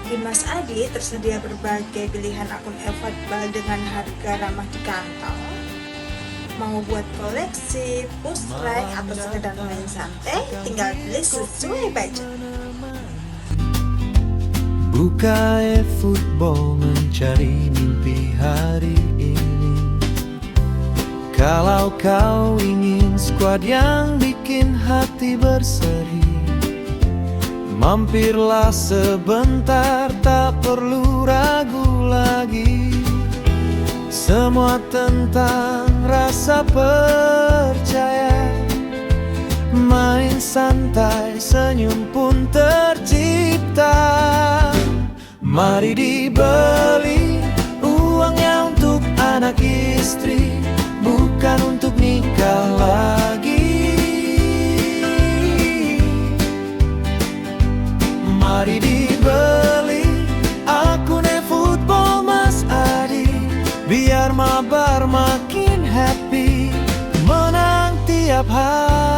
Di Mas Adi tersedia berbagai pilihan akun e-football dengan harga ramah di kantong. Mau buat koleksi, push rank, atau sekedar main santai, tinggal pilih sesuai budget. Buka e-football mencari mimpi hari ini. Kalau kau ingin skuad yang bikin hati berseri, mampirlah sebentar, tak perlu ragu lagi. Semua tentang rasa percaya. Main santai, senyum pun tercipta. Mari dibeli, uangnya untuk anak istri, bukan untuk nikah lagi. Mari dibeli akun e-football Mas Adi, biar mabar makin happy, menang tiap hari.